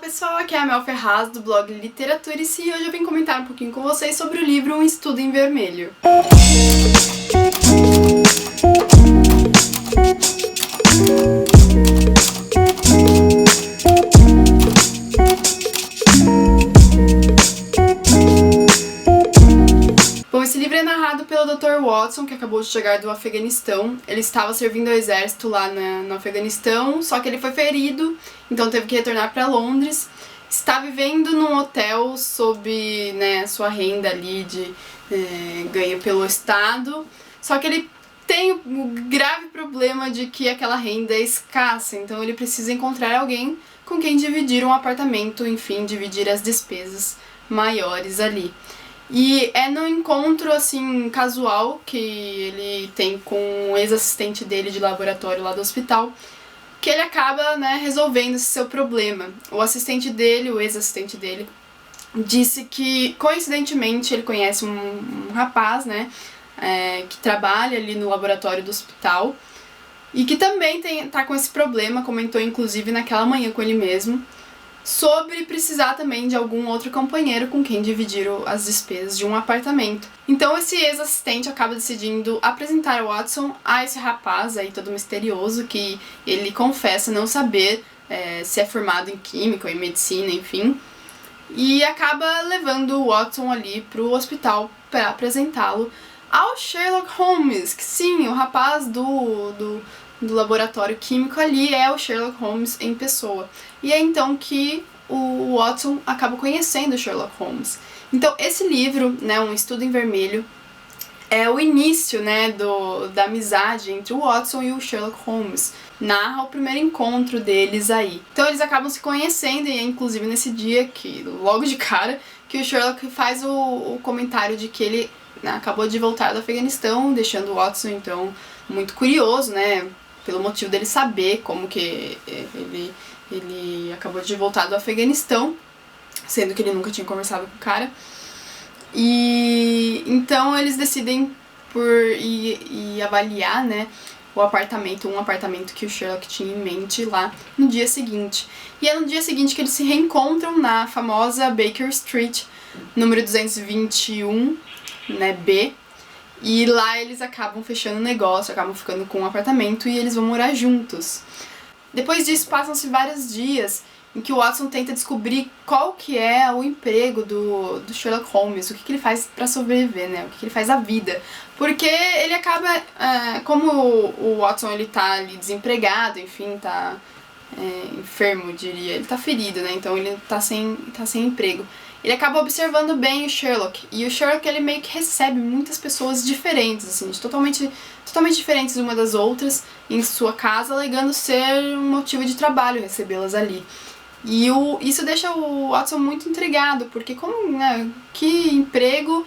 pessoal, aqui é a Mel Ferraz do blog Literaturice e hoje eu vim comentar um pouquinho com vocês sobre o livro Um Estudo em Vermelho. Bom, esse livro é narrado pelo Dr. Watson, que acabou de chegar do Afeganistão. Ele estava servindo ao exército lá no Afeganistão, só que ele foi ferido, então teve que retornar para Londres. Está vivendo num hotel sob, sua renda ali de ganho pelo Estado, só que ele tem o grave problema de que aquela renda é escassa, então ele precisa encontrar alguém com quem dividir um apartamento, enfim, dividir as despesas maiores ali. E é no encontro, assim, casual que ele tem com o ex-assistente dele de laboratório lá do hospital, que ele acaba, resolvendo esse seu problema. O assistente dele, o ex-assistente dele, disse que, coincidentemente, ele conhece um rapaz, que trabalha ali no laboratório do hospital e que também tá com esse problema, comentou inclusive naquela manhã com ele mesmo, sobre precisar também de algum outro companheiro com quem dividir as despesas de um apartamento. Então esse ex-assistente acaba decidindo apresentar o Watson a esse rapaz aí todo misterioso, que ele confessa não saber se é formado em química ou em medicina, enfim, e acaba levando o Watson ali pro hospital para apresentá-lo ao Sherlock Holmes, que sim, o rapaz do laboratório químico ali é o Sherlock Holmes em pessoa. E é então que o Watson acaba conhecendo o Sherlock Holmes. Então esse livro, Um Estudo em Vermelho, é o início, da amizade entre o Watson e o Sherlock Holmes. Narra o primeiro encontro deles aí. Então eles acabam se conhecendo e é inclusive nesse dia que, logo de cara, que o Sherlock faz o comentário de que ele acabou de voltar do Afeganistão, deixando o Watson, então, muito curioso, pelo motivo dele saber como que ele acabou de voltar do Afeganistão, sendo que ele nunca tinha conversado com o cara. E então eles decidem por ir avaliar, um apartamento que o Sherlock tinha em mente lá no dia seguinte. E é no dia seguinte que eles se reencontram na famosa Baker Street, número 221, B. E lá eles acabam fechando o negócio, acabam ficando com um apartamento e eles vão morar juntos. Depois disso, passam-se vários dias em que o Watson tenta descobrir qual que é o emprego do Sherlock Holmes, o que ele faz pra sobreviver, o que ele faz a vida. Porque ele acaba, como o Watson ele tá ali desempregado, enfim, tá enfermo, diria, ele tá ferido, então ele tá sem emprego. Ele acaba observando bem o Sherlock, e o Sherlock ele meio que recebe muitas pessoas diferentes, assim, totalmente diferentes uma das outras, em sua casa, alegando ser um motivo de trabalho recebê-las ali. E isso deixa o Watson muito intrigado, porque que emprego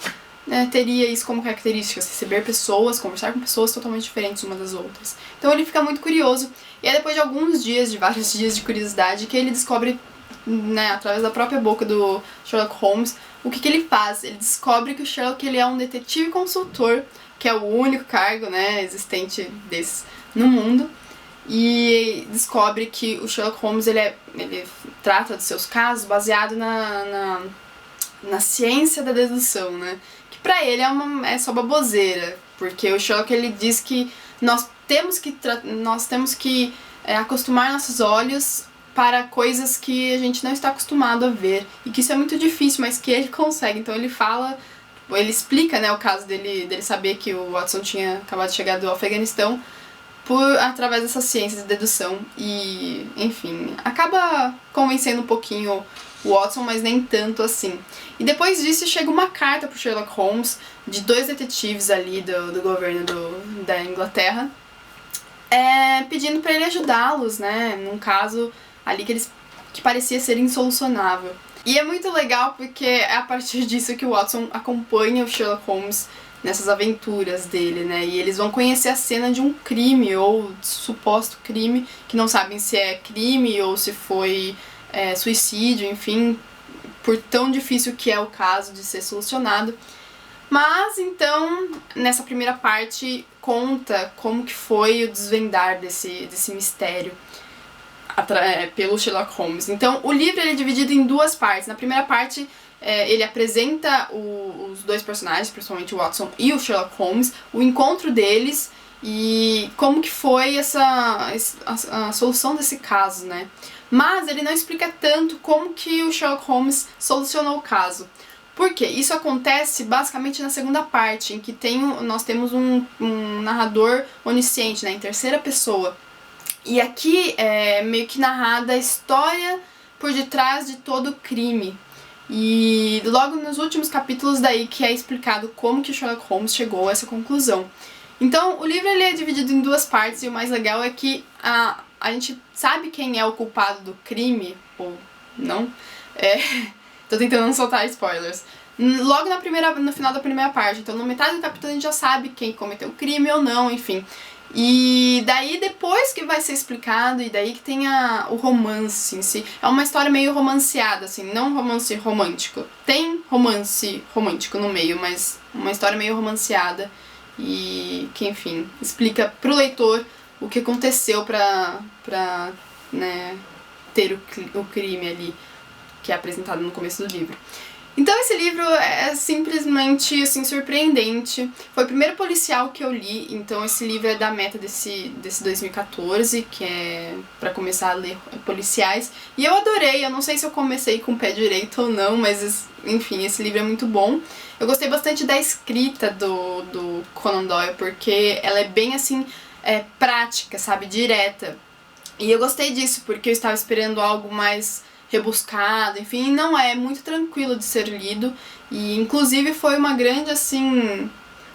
teria isso como característica? Receber pessoas, conversar com pessoas totalmente diferentes uma das outras. Então ele fica muito curioso, e é depois de vários dias de curiosidade, que ele descobre, através da própria boca do Sherlock Holmes, o que ele faz. Ele descobre que o Sherlock ele é um detetive consultor, que é o único cargo existente desse no mundo, e descobre que o Sherlock Holmes ele trata dos seus casos baseado na ciência da dedução, que pra ele é só baboseira, porque o Sherlock ele diz que nós temos que acostumar nossos olhos para coisas que a gente não está acostumado a ver, e que isso é muito difícil, mas que ele consegue. Então ele explica, o caso dele saber que o Watson tinha acabado de chegar do Afeganistão através dessa ciência de dedução, e, enfim, acaba convencendo um pouquinho o Watson, mas nem tanto assim. E depois disso chega uma carta pro Sherlock Holmes, de dois detetives ali do governo da Inglaterra, pedindo para ele ajudá-los, num caso ali que parecia ser insolucionável. E é muito legal porque é a partir disso que o Watson acompanha o Sherlock Holmes nessas aventuras dele, e eles vão conhecer a cena de um crime, ou suposto crime, que não sabem se é crime ou se foi suicídio, enfim, por tão difícil que é o caso de ser solucionado. Mas, então, nessa primeira parte, conta como que foi o desvendar desse mistério. pelo Sherlock Holmes. Então, o livro ele é dividido em duas partes. Na primeira parte, ele apresenta os dois personagens, principalmente o Watson e o Sherlock Holmes, o encontro deles e como que foi a solução desse caso, né? Mas ele não explica tanto como que o Sherlock Holmes solucionou o caso. Por quê? Isso acontece basicamente na segunda parte, em que nós temos um narrador onisciente, né, em terceira pessoa. E aqui é meio que narrada a história por detrás de todo o crime. E logo nos últimos capítulos daí que é explicado como que o Sherlock Holmes chegou a essa conclusão. Então, o livro ele é dividido em duas partes e o mais legal é que a gente sabe quem é o culpado do crime, ou não. Tô tentando não soltar spoilers. Logo no final da primeira parte, então na metade do capítulo a gente já sabe quem cometeu o crime ou não, enfim. E daí depois que vai ser explicado, e daí que tem o romance em si. É uma história meio romanceada, assim, não um romance romântico. Tem romance romântico no meio, mas uma história meio romanceada. E que, enfim, explica pro leitor o que aconteceu pra né, ter o crime ali, que é apresentado no começo do livro. Então esse livro é simplesmente, assim, surpreendente. Foi o primeiro policial que eu li, então esse livro é da meta desse 2014, que é pra começar a ler policiais. E eu adorei, eu não sei se eu comecei com o pé direito ou não, mas enfim, esse livro é muito bom. Eu gostei bastante da escrita do Conan Doyle, porque ela é bem, assim, prática, sabe, direta. E eu gostei disso, porque eu estava esperando algo mais rebuscado, enfim, não é muito tranquilo de ser lido e inclusive foi uma grande, assim,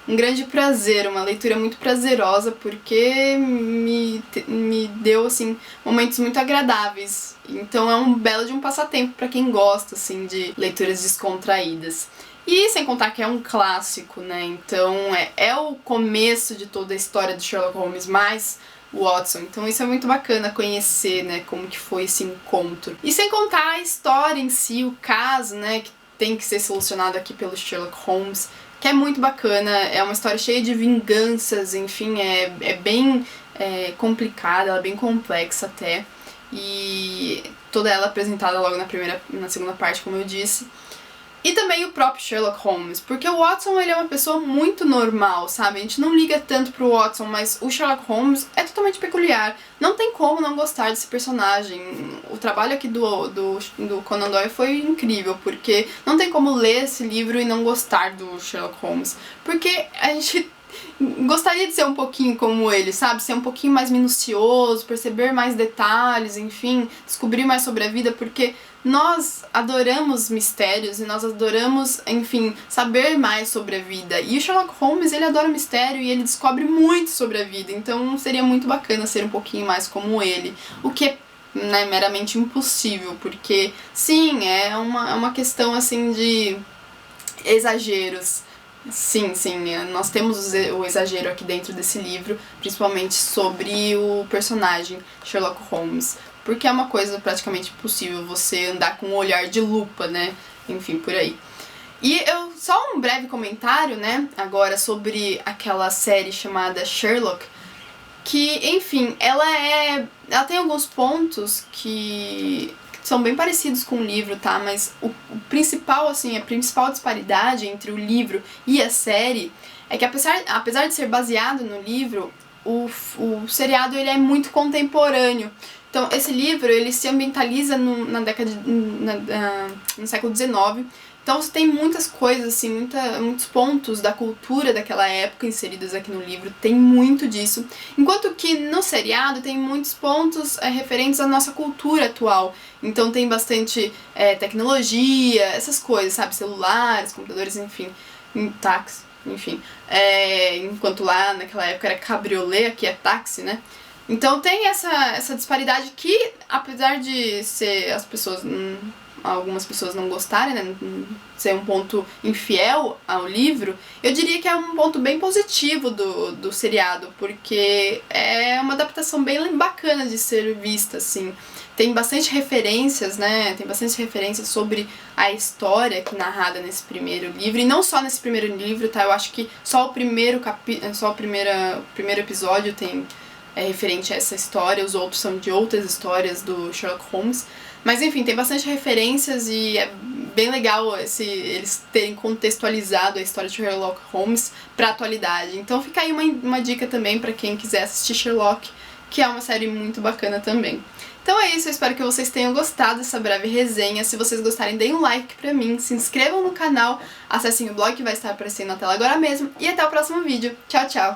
um grande prazer, uma leitura muito prazerosa porque me deu, assim, momentos muito agradáveis. Então é um belo de um passatempo para quem gosta, assim, de leituras descontraídas. E sem contar que é um clássico, né, então é o começo de toda a história do Sherlock Holmes, mas Watson. Então isso é muito bacana conhecer, né, como que foi esse encontro. E sem contar a história em si, o caso, né, que tem que ser solucionado aqui pelo Sherlock Holmes, que é muito bacana, é uma história cheia de vinganças, enfim, é bem complicada, ela é bem complexa até, e toda ela apresentada logo na segunda parte, como eu disse. E também o próprio Sherlock Holmes, porque o Watson ele é uma pessoa muito normal, sabe? A gente não liga tanto pro Watson, mas o Sherlock Holmes é totalmente peculiar. Não tem como não gostar desse personagem. O trabalho aqui do Conan Doyle foi incrível, porque não tem como ler esse livro e não gostar do Sherlock Holmes. Porque a gente gostaria de ser um pouquinho como ele, sabe? Ser um pouquinho mais minucioso, perceber mais detalhes, enfim, descobrir mais sobre a vida, porque nós adoramos mistérios e nós adoramos, enfim, saber mais sobre a vida. E o Sherlock Holmes, ele adora mistério e ele descobre muito sobre a vida, então seria muito bacana ser um pouquinho mais como ele, o que é, né, meramente impossível, porque sim, é uma questão assim de exageros. Sim, nós temos o exagero aqui dentro desse livro, principalmente sobre o personagem Sherlock Holmes, porque é uma coisa praticamente impossível você andar com um olhar de lupa, né? Enfim, por aí. E só um breve comentário, né, agora sobre aquela série chamada Sherlock, que, enfim, ela tem alguns pontos que são bem parecidos com o livro, tá? Mas o principal, assim, a principal disparidade entre o livro e a série é que apesar de ser baseado no livro, o seriado ele é muito contemporâneo. Então, esse livro, ele se ambientaliza no século XIX. Então, você tem muitas coisas, assim, muitos pontos da cultura daquela época inseridos aqui no livro. Tem muito disso. Enquanto que no seriado tem muitos pontos referentes à nossa cultura atual. Então, tem bastante tecnologia, essas coisas, sabe? Celulares, computadores, enfim, táxi, enfim. Enquanto lá, naquela época, era cabriolé, aqui é táxi, né? Então tem essa disparidade que, apesar de ser algumas pessoas não gostarem, né, ser um ponto infiel ao livro, eu diria que é um ponto bem positivo do seriado, porque é uma adaptação bem bacana de ser vista, assim. Tem bastante referências, né, tem bastante referências sobre a história que é narrada nesse primeiro livro, e não só nesse primeiro livro, tá, eu acho que só o primeiro episódio tem referente a essa história, os outros são de outras histórias do Sherlock Holmes. Mas enfim, tem bastante referências e é bem legal eles terem contextualizado a história de Sherlock Holmes pra atualidade. Então fica aí uma dica também pra quem quiser assistir Sherlock, que é uma série muito bacana também. Então é isso, eu espero que vocês tenham gostado dessa breve resenha. Se vocês gostarem, deem um like pra mim, se inscrevam no canal, acessem o blog que vai estar aparecendo na tela agora mesmo e até o próximo vídeo. Tchau, tchau!